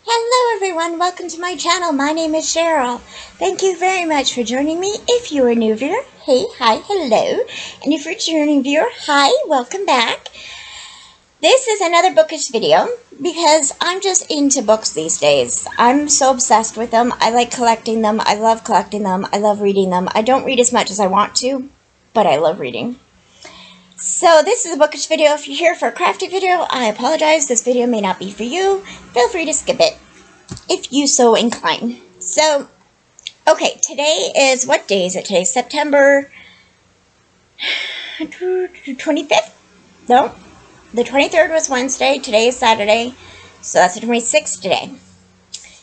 Hello everyone, welcome to my channel. My name is Cheryl. Thank you very much for joining me. If you're a new viewer, hey, hi, hello. And if you're a returning viewer, hi, welcome back. This is another bookish video because I'm just into books these days. I'm so obsessed with them. I like collecting them. I love collecting them. I love reading them. I don't read as much as I want to, but I love reading. So this is a bookish video. If you're here for a crafty video, I apologize. This video may not be for you. Feel free to skip it if you so incline. So, okay, today is, what day is it today? September 25th? No, the 23rd was Wednesday. Today is Saturday. So that's the 26th today.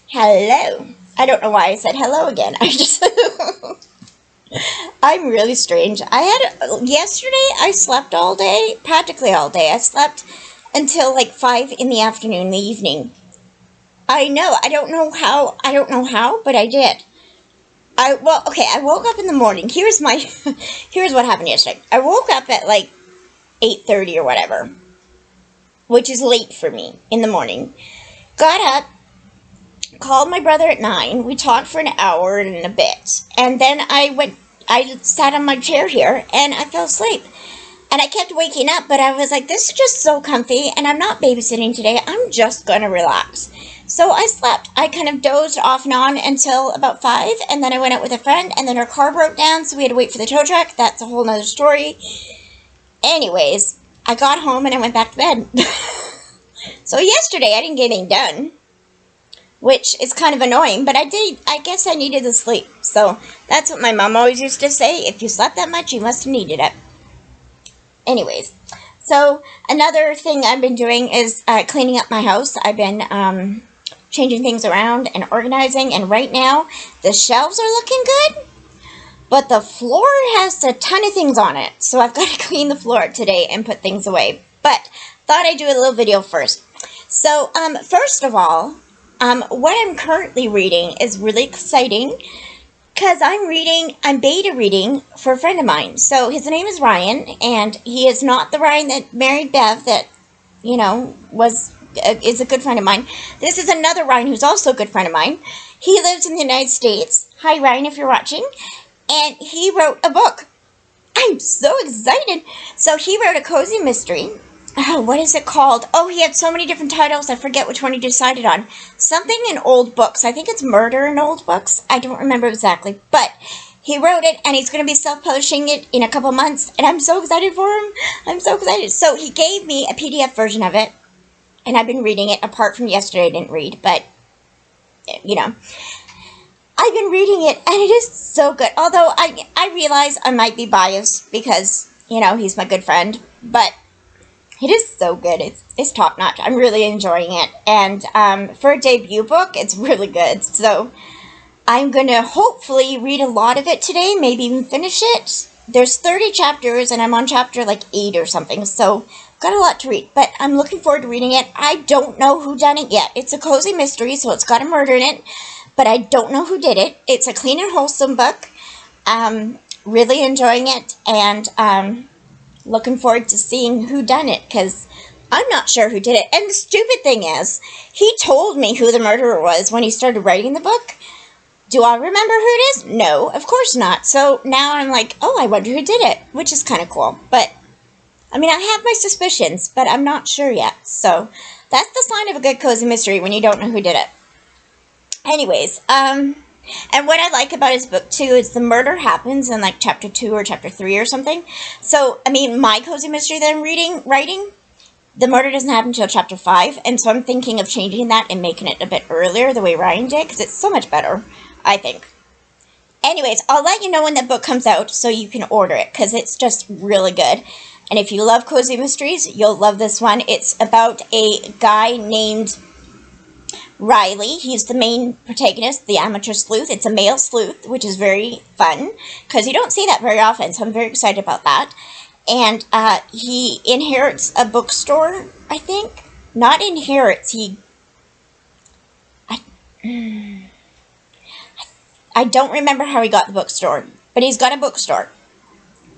Hello. I don't know why I said hello again. I'm really strange. Yesterday I slept all day, practically all day. I slept until like 5 in the afternoon, in the evening. I know, I don't know how, but I did. I woke up in the morning. Here's what happened yesterday. I woke up at like 8:30 or whatever, which is late for me in the morning. Got up, called my brother at 9. We talked for an hour and a bit. And then I sat on my chair here and I fell asleep. And I kept waking up, but I was like, this is just so comfy, and I'm not babysitting today. I'm just going to relax. So I slept. I kind of dozed off and on until about 5, and then I went out with a friend, and then our car broke down, so we had to wait for the tow truck. That's a whole nother story. Anyways, I got home and I went back to bed. So yesterday I didn't get anything done, which is kind of annoying, but I guess I needed the sleep. So that's what my mom always used to say. If you slept that much, you must have needed it. Anyways, so another thing I've been doing is cleaning up my house. I've been changing things around and organizing, and right now the shelves are looking good, but the floor has a ton of things on it, so I've got to clean the floor today and put things away. But thought I'd do a little video first. So first of all, what I'm currently reading is really exciting, because I'm beta reading for a friend of mine. So his name is Ryan, and he is not the Ryan that married Bev that, is a good friend of mine. This is another Ryan who's also a good friend of mine. He lives in the United States. Hi, Ryan, if you're watching. And he wrote a book. I'm so excited. So he wrote a cozy mystery. Oh, what is it called? Oh, he had so many different titles. I forget which one he decided on. Something in old books. I think it's Murder in Old Books. I don't remember exactly. But he wrote it, and he's going to be self-publishing it in a couple months. And I'm so excited for him. I'm so excited. So he gave me a PDF version of it. And I've been reading it. Apart from yesterday, I didn't read. But, I've been reading it, and it is so good. Although I realize I might be biased because, he's my good friend. But it is so good. It's top notch. I'm really enjoying it. And for a debut book, it's really good. So I'm going to hopefully read a lot of it today, maybe even finish it. There's 30 chapters, and I'm on chapter like 8 or something. So got a lot to read, but I'm looking forward to reading it. I don't know who done it yet. It's a cozy mystery, so it's got a murder in it, but I don't know who did it. It's a clean and wholesome book. Really enjoying it, and looking forward to seeing who done it, because I'm not sure who did it. And the stupid thing is, he told me who the murderer was when he started writing the book. Do I remember who it is? No, of course not. So now I'm like, oh, I wonder who did it, which is kind of cool. But, I have my suspicions, but I'm not sure yet. So that's the sign of a good cozy mystery, when you don't know who did it. Anyways, and what I like about his book, too, is the murder happens in, like, chapter 2 or chapter 3 or something. So, my cozy mystery that I'm writing, the murder doesn't happen until chapter 5. And so I'm thinking of changing that and making it a bit earlier, the way Ryan did, because it's so much better, I think. Anyways, I'll let you know when that book comes out so you can order it, because it's just really good. And if you love cozy mysteries, you'll love this one. It's about a guy named Riley. He's the main protagonist, the amateur sleuth. It's a male sleuth, which is very fun, because you don't see that very often, so I'm very excited about that. And he inherits a bookstore, I think. Not inherits, I don't remember how he got the bookstore, but he's got a bookstore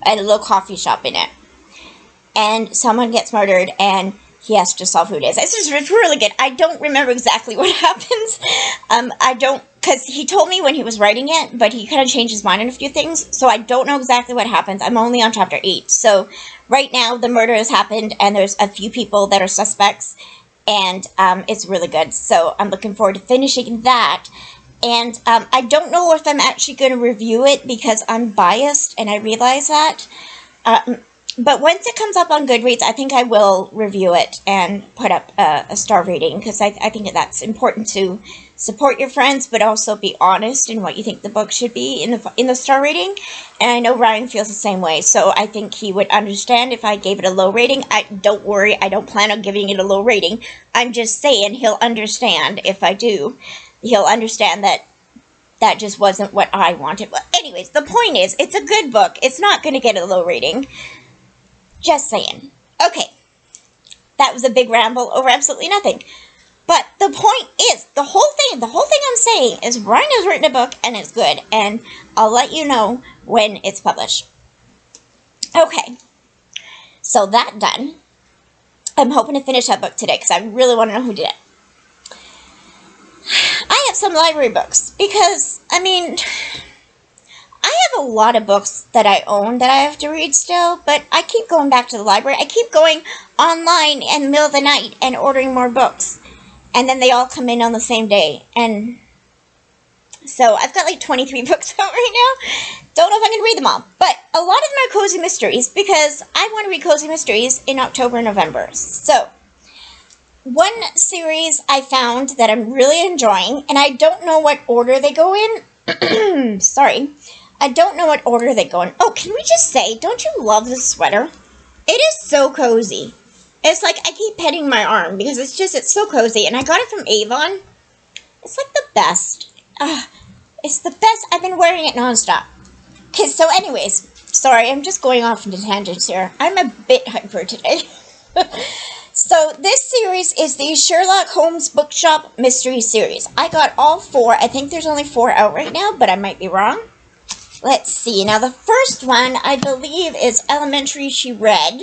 and a little coffee shop in it. And someone gets murdered, and he has to solve who it is. It's really good. I don't remember exactly what happens. I don't, because he told me when he was writing it, but he kind of changed his mind on a few things, so I don't know exactly what happens. I'm only on chapter 8, so right now the murder has happened, and there's a few people that are suspects, and it's really good, so I'm looking forward to finishing that. And I don't know if I'm actually going to review it because I'm biased, and I realize that. But once it comes up on Goodreads, I think I will review it and put up a star rating, because I think that's important to support your friends, but also be honest in what you think the book should be in the star rating. And I know Ryan feels the same way, so I think he would understand if I gave it a low rating. Don't worry, I don't plan on giving it a low rating. I'm just saying he'll understand if I do. He'll understand that that just wasn't what I wanted. But anyways, the point is, it's a good book. It's not going to get a low rating. Just saying. Okay. That was a big ramble over absolutely nothing. But the point is, the whole thing I'm saying is Ryan has written a book and it's good. And I'll let you know when it's published. Okay. So that done. I'm hoping to finish that book today because I really want to know who did it. I have some library books because, I have a lot of books that I own that I have to read still, but I keep going back to the library. I keep going online in the middle of the night and ordering more books. And then they all come in on the same day. And so I've got like 23 books out right now. Don't know if I'm going to read them all. But a lot of them are cozy mysteries because I want to read cozy mysteries in October and November. So one series I found that I'm really enjoying, and I don't know what order they go in. Sorry. I don't know what order they go in. Oh, can we just say, don't you love this sweater? It is so cozy. It's like I keep petting my arm because it's so cozy. And I got it from Avon. It's like the best. It's the best. I've been wearing it nonstop. Okay, so anyways, sorry, I'm just going off into tangents here. I'm a bit hyper today. So this series is the Sherlock Holmes Bookshop Mystery Series. I got all 4. I think there's only 4 out right now, but I might be wrong. Let's see. Now, the first one, I believe, is Elementary She Read.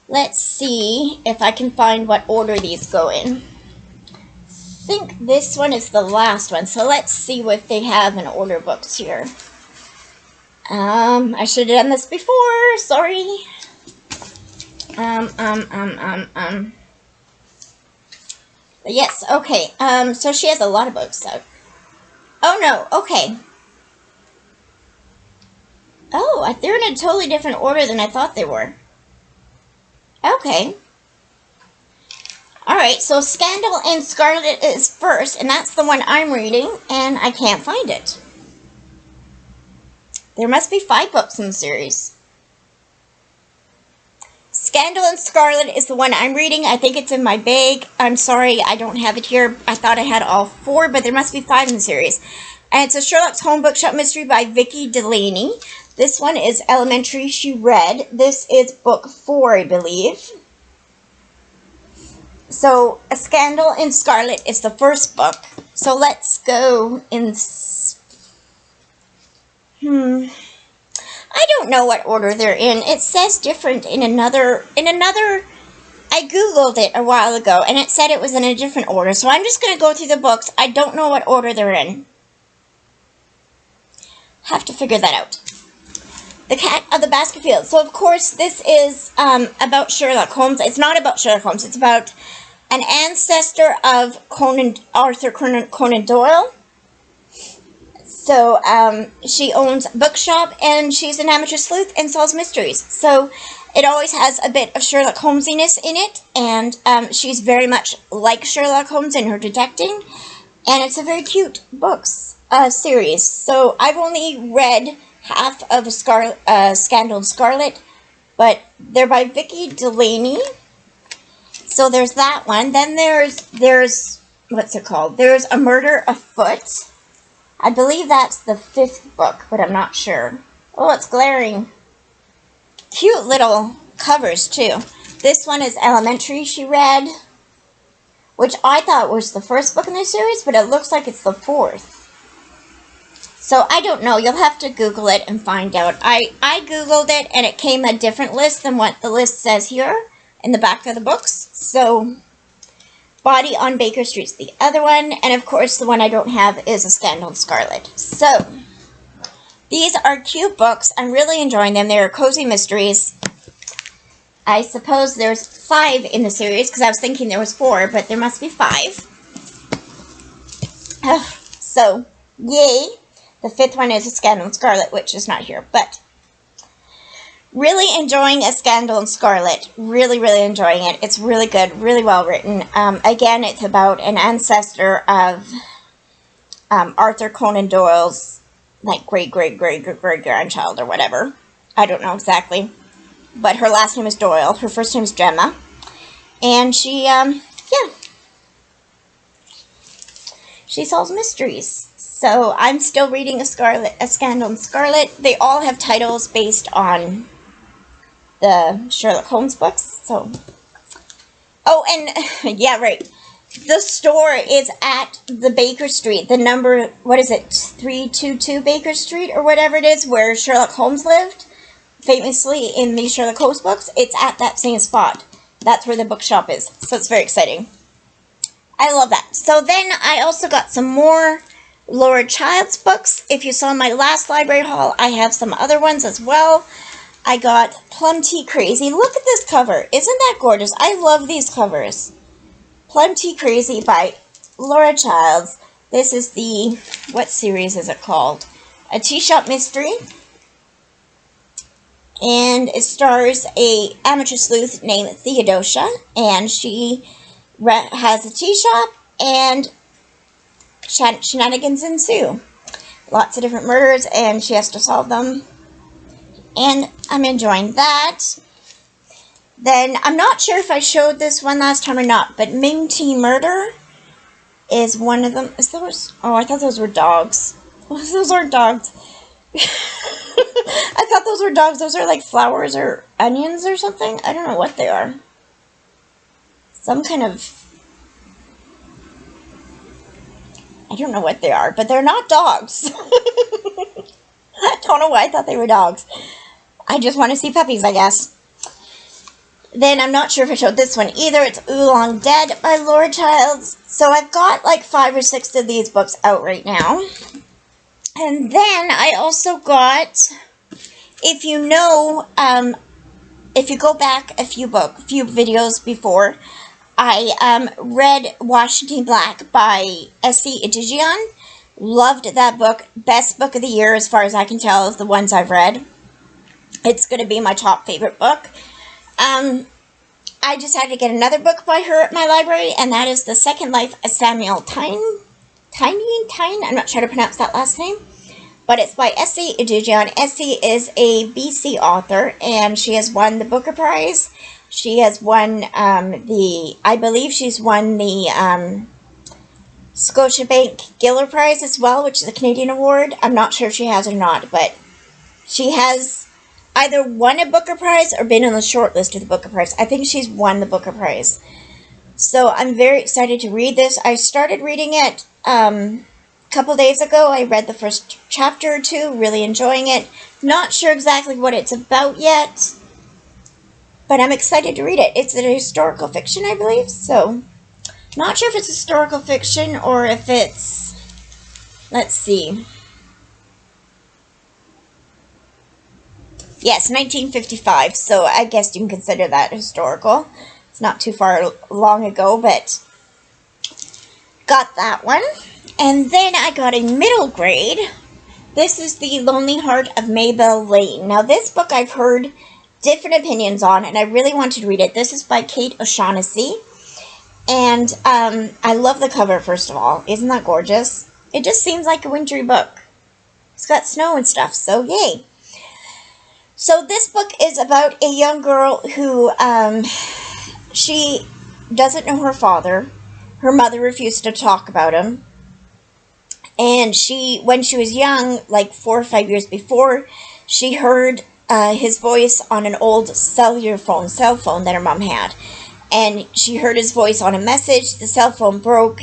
Let's see if I can find what order these go in. I think this one is the last one, so let's see what they have in order books here. I should have done this before. Sorry. Yes, okay. So she has a lot of books out. Oh, no, okay. Oh, they're in a totally different order than I thought they were. Okay. Alright, so Scandal and Scarlet is first, and that's the one I'm reading, and I can't find it. There must be 5 books in the series. Scandal and Scarlet is the one I'm reading. I think it's in my bag. I'm sorry, I don't have it here. I thought I had all 4, but there must be 5 in the series. And it's a Sherlock Holmes Bookshop Mystery by Vicky Delaney. This one is Elementary She Read. This is book 4, I believe. So, A Scandal in Scarlet is the first book. So let's go in... I don't know what order they're in. It says different in another... I googled it a while ago, and it said it was in a different order. So I'm just going to go through the books. I don't know what order they're in. Have to figure that out. The Cat of the Baskerville. So, of course, this is about Sherlock Holmes. It's not about Sherlock Holmes. It's about an ancestor of Arthur Conan Doyle. So, she owns a bookshop, and she's an amateur sleuth and solves mysteries. So, it always has a bit of Sherlock Holmesiness in it, and she's very much like Sherlock Holmes in her detecting. And it's a very cute series. So, I've only read half of Scandal and Scarlet, but they're by Vicky Delaney. So there's that one. Then there's what's it called? There's A Murder Afoot. I believe that's the 5th book, but I'm not sure. Oh, it's glaring. Cute little covers, too. This one is Elementary She Read, which I thought was the first book in the series, but it looks like it's the 4th. So, I don't know. You'll have to Google it and find out. I Googled it, and it came a different list than what the list says here. in the back of the books. So Body on Baker Street's the other one, and of course the one I don't have is A Scandal in Scarlet. So these are cute books. I'm really enjoying them. They're cozy mysteries. I suppose there's 5 in the series, because I was thinking there was 4, but there must be 5. So, yay. The 5th one is A Scandal in Scarlet, which is not here, but really enjoying A Scandal in Scarlet. Really, really enjoying it. It's really good, really well written. Again, it's about an ancestor of Arthur Conan Doyle's, like, great-great-great-great-grandchild or whatever. I don't know exactly. But her last name is Doyle. Her first name is Gemma. And she, she solves mysteries. So I'm still reading A Scandal in Scarlet. They all have titles based on the Sherlock Holmes books. So, oh, and yeah, right. The store is at the Baker Street. The number, what is it, 322 Baker Street or whatever it is, where Sherlock Holmes lived, famously in the Sherlock Holmes books. It's at that same spot. That's where the bookshop is. So it's very exciting. I love that. So then I also got some more Laura Childs books. If you saw my last library haul, I have some other ones as well. I got Plum Tea Crazy. Look at this cover. Isn't that gorgeous? I love these covers. Plum Tea Crazy by Laura Childs. This is the, what series is it called? A Tea Shop Mystery. And it stars a amateur sleuth named Theodosia. And she has a tea shop, and shenanigans ensue. Lots of different murders, and she has to solve them. And I'm enjoying that. Then, I'm not sure if I showed this one last time or not, but Ming Tea Murder is one of them. Is those? Oh, I thought those were dogs. Those aren't dogs. I thought those were dogs. Those are like flowers or onions or something. I don't know what they are. Some kind of, I don't know what they are, but they're not dogs. I don't know why I thought they were dogs. I just want to see puppies, I guess. Then I'm not sure if I showed this one either. It's Oolong Dead by Laura Childs. So I've got like 5 or 6 of these books out right now. And then I also got, if you know, if you go back a few videos before, I read Washington Black by S.C. Edigion. Loved that book. Best book of the year as far as I can tell of the ones I've read. It's going to be my top favorite book. I decided to get another book by her at my library, and that is The Second Life of Samuel Tyne. I'm not sure how to pronounce that last name. But it's by S.C. Edigion. S.C. is a BC author, and she has won the Booker Prize. She has won I believe she's won the Scotiabank Giller Prize as well, which is a Canadian award. I'm not sure if she has or not, but she has either won a Booker Prize or been on the short list of the Booker Prize. I think she's won the Booker Prize. So I'm very excited to read this. I started reading it a couple days ago. I read the first chapter or 2, really enjoying it. Not sure exactly what it's about yet, but I'm excited to read it. It's a historical fiction, I believe, so not sure if it's historical fiction or if it's, let's see. Yes, 1955, so I guess you can consider that historical. It's not too far long ago, but got that one. And then I got a middle grade. This is The Lonely Heart of Maybelle Lane. Now, this book I've heard different opinions on, and I really wanted to read it. This is by Kate O'Shaughnessy. And I love the cover, first of all. Isn't that gorgeous? It just seems like a wintry book. It's got snow and stuff, so yay. So this book is about a young girl who, she doesn't know her father. Her mother refused to talk about him. And when she was young, like 4 or 5 years before, she heard his voice on an old cell phone that her mom had. And she heard his voice on a message. The cell phone broke,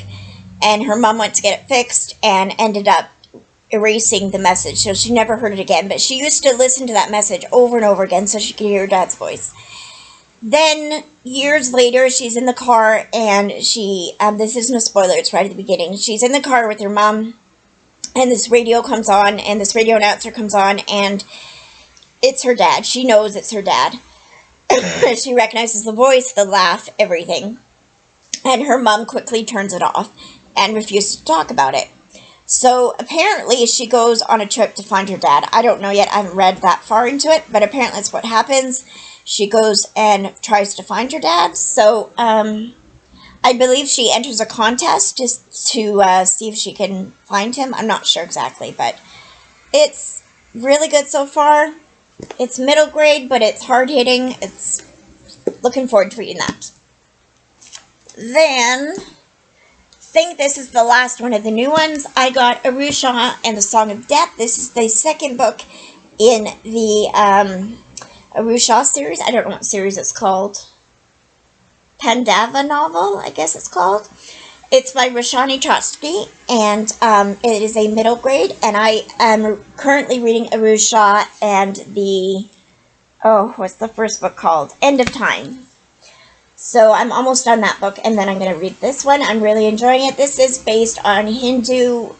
and her mom went to get it fixed and ended up erasing the message. So she never heard it again. But she used to listen to that message over and over again so she could hear her dad's voice. Then, years later, she's in the car and she, this isn't a spoiler, it's right at the beginning. She's in the car with her mom and this radio comes on and this radio announcer comes on and it's her dad. She knows it's her dad. She recognizes the voice, the laugh, everything. And her mom quickly turns it off and refuses to talk about it. So apparently she goes on a trip to find her dad. I don't know yet. I haven't read that far into it, but apparently that's what happens. She goes and tries to find her dad. So I believe she enters a contest just to see if she can find him. I'm not sure exactly, but it's really good so far. It's middle grade, but it's hard-hitting. It's looking forward to reading that. Then, I think this is the last one of the new ones. I got Arusha and the Song of Death. This is the second book in the Arusha series. I don't know what series it's called. Pandava novel, I guess it's called. It's by Roshani Chokshi, and it is a middle grade, and I am currently reading Arusha and the, what's the first book called? End of Time. So I'm almost done that book, and then I'm going to read this one. I'm really enjoying it. This is based on Hindu,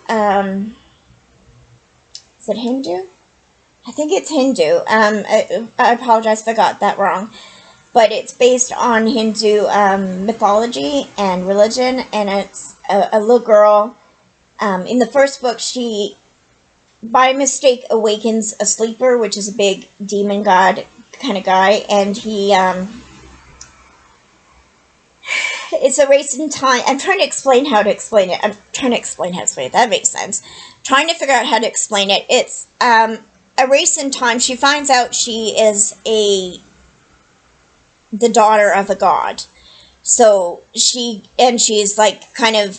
is it Hindu? I think it's Hindu. I apologize if I got that wrong. But it's based on Hindu mythology and religion, and it's a little girl. In the first book, she, by mistake, awakens a sleeper, which is a big demon god kind of guy, and he, it's a race in time. I'm trying to explain how to explain it. That makes sense. Trying to figure out how to explain it. It's a race in time. She finds out she is the daughter of a god. So she's like kind of,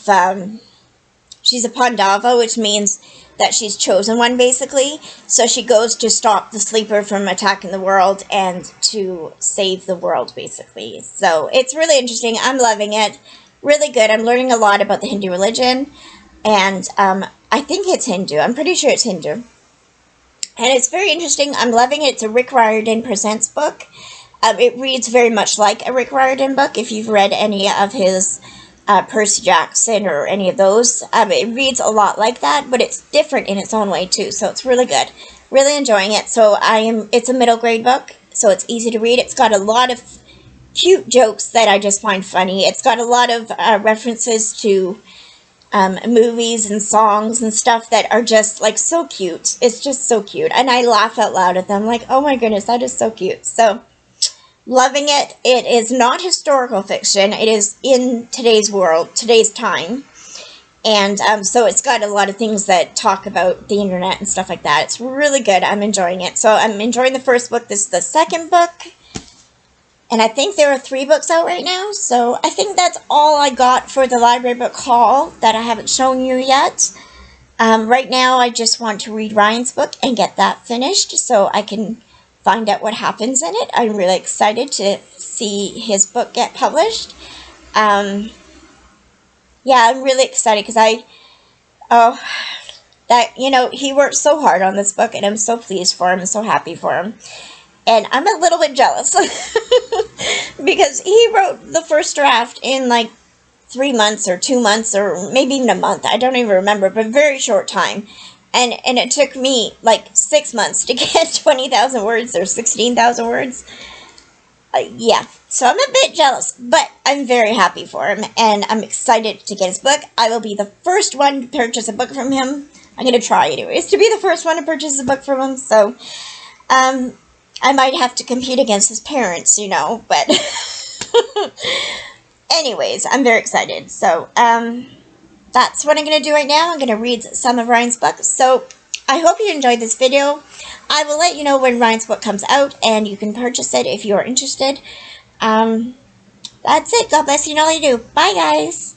she's a Pandava, which means that she's chosen one, basically. So she goes to stop the sleeper from attacking the world and to save the world, basically. So it's really interesting. I'm loving it. Really good. I'm learning a lot about the Hindu religion. And I think it's Hindu. I'm pretty sure it's Hindu. And it's very interesting. I'm loving it. It's a Rick Riordan Presents book. It reads very much like a Rick Riordan book, if you've read any of his Percy Jackson or any of those. It reads a lot like that, but it's different in its own way, too, so it's really good. Really enjoying it. So it's a middle grade book, so it's easy to read. It's got a lot of cute jokes that I just find funny. It's got a lot of references to movies and songs and stuff that are just, like, so cute. It's just so cute, and I laugh out loud at them, like, oh my goodness, that is so cute. So loving it. It is not historical fiction. It is in today's world, today's time. And so it's got a lot of things that talk about the internet and stuff like that. It's really good. I'm enjoying it. So I'm enjoying the first book. This is the second book. And I think there are 3 books out right now. So I think that's all I got for the library book haul that I haven't shown you yet. Right now, I just want to read Ryan's book and get that finished so I can find out what happens in it. I'm really excited to see his book get published. Yeah, I'm really excited because he worked so hard on this book, and I'm so pleased for him and so happy for him. And I'm a little bit jealous because he wrote the first draft in like 3 months or 2 months or maybe even a month. I don't even remember, but a very short time. And it took me like 6 months to get 20,000 words or 16,000 words. Yeah, so I'm a bit jealous, but I'm very happy for him, and I'm excited to get his book. I will be the first one to purchase a book from him. I'm going to try anyways to be the first one to purchase a book from him, so I might have to compete against his parents, but anyways, I'm very excited. So that's what I'm going to do right now. I'm going to read some of Ryan's books. So I hope you enjoyed this video. I will let you know when Ryan's book comes out, and you can purchase it if you are interested. That's it. God bless you and all you do. Bye, guys.